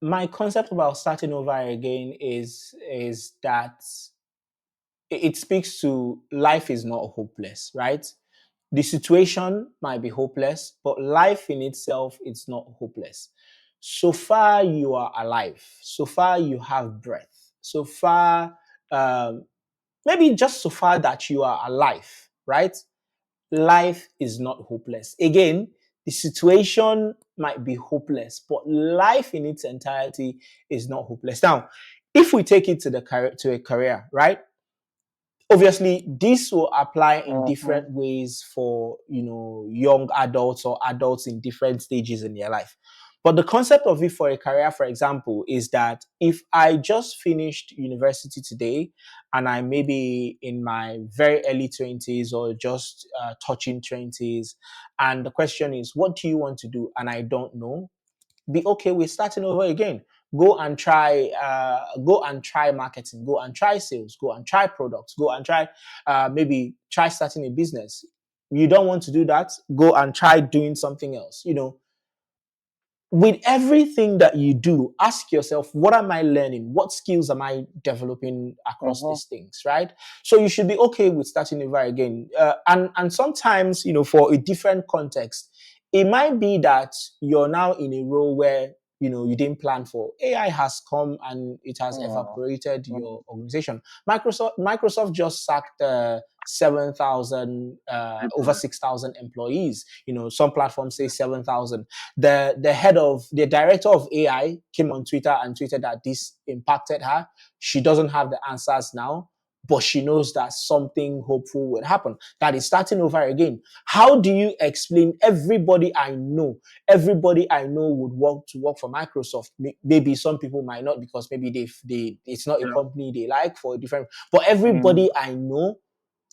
my concept about starting over again is that it speaks to life is not hopeless, right? The situation might be hopeless, but life in itself is not hopeless. So far you are alive, so far you have breath, so far, um, maybe just so far that you are alive, right? Life is not hopeless. Again, the situation might be hopeless, but life in its entirety is not hopeless. Now, if we take it to the to a career, right? Obviously this will apply in Mm-hmm. different ways for young adults or adults in different stages in their life, but the concept of it for a career, for example, is that if I just finished university today and I may be in my very early 20s or just touching 20s, and the question is, what do you want to do, and I don't know, be okay with starting over again. Go and try marketing, go and try sales, go and try products, go and try maybe try starting a business. You don't want to do that, go and try doing something else. With everything that you do, ask yourself, what am I learning? What skills am I developing across Mm-hmm. these things, right? So you should be okay with starting over again. And sometimes, for a different context, it might be that you're now in a role where you didn't plan for. AI has come and it has evaporated your organization. Microsoft just sacked 7,000 over 6,000 employees. Some platforms say 7,000. The director of AI came on Twitter and tweeted that this impacted her. She doesn't have the answers now, but she knows that something hopeful will happen. That is starting over again. How do you explain everybody I know would work for Microsoft? Maybe some people might not, because maybe they it's not a Yeah. company they like for a different, but Mm. everybody I know,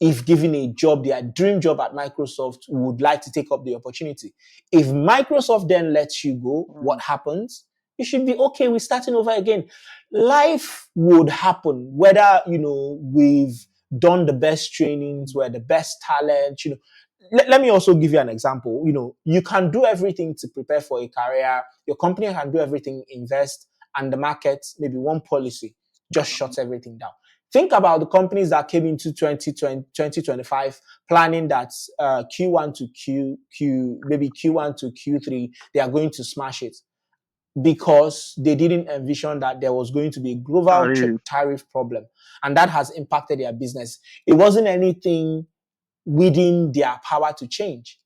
if given a job, their dream job at Microsoft, would like to take up the opportunity. If Microsoft then lets you go, what Mm. happens? You should be okay with starting over again. Life would happen whether, we've done the best trainings, we're the best talent. Let me also give you an example. You can do everything to prepare for a career. Your company can do everything, invest, and the market, maybe one policy just shuts everything down. Think about the companies that came into 2025 planning that Q1 to maybe Q1 to Q3, they are going to smash it, because they didn't envision that there was going to be a global Sorry. tariff problem, and that has impacted their business. It wasn't anything within their power to change.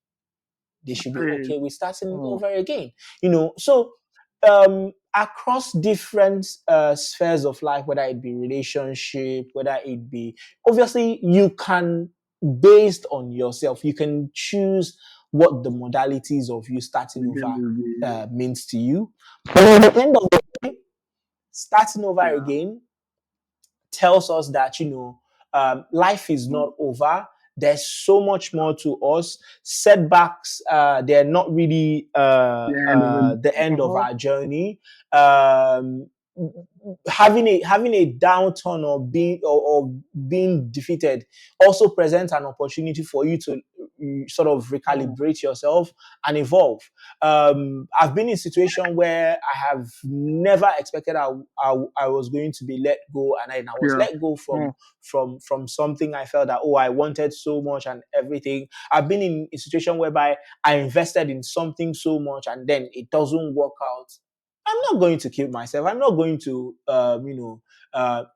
They should be Sorry. okay with starting Mm. over again. So across different spheres of life, whether it be relationship, whether it be, obviously you can, based on yourself, you can choose what the modalities of you starting Again, over will be, means to you. But at the end of the day, starting over yeah. again tells us that life is Mm. not over. There's so much more to us. Setbacks, they're not really Yeah, and the end of mm-hmm. our journey. Um, having a downturn, or being defeated, also presents an opportunity for you to sort of Mm. recalibrate yourself and evolve. I've been in a situation where I have never expected I was going to be let go, and I was Yeah. let go Mm. from something I felt that, I wanted so much and everything. I've been in a situation whereby I invested in something so much and then it doesn't work out. I'm not going to kill myself. I'm not going to,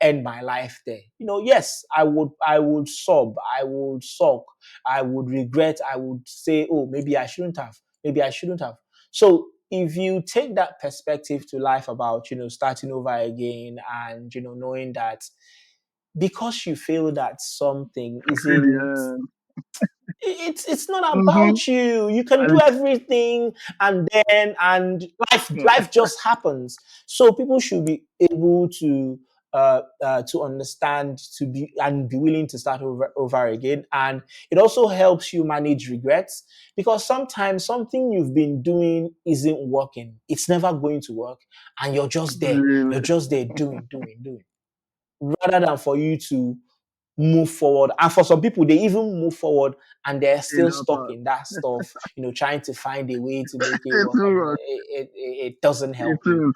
end my life there. Yes, I would sob, I would sulk, I would regret, I would say, oh, maybe I shouldn't have, maybe I shouldn't have. So if you take that perspective to life about, starting over again, and, knowing that because you feel that something isn't, Yeah. it's not Mm-hmm. about you. You can And do it's, everything, and life yeah. life just happens. So people should be able to understand, to be and be willing to start over again. And it also helps you manage regrets, because sometimes something you've been doing isn't working. It's never going to work, and you're just there. You're Really. just there doing, doing, doing, rather than for you to move forward. And for some people, they even move forward and they're In still that stuck part. in that stuff, trying to find a way to make it It work, will and work. it doesn't It help you. will.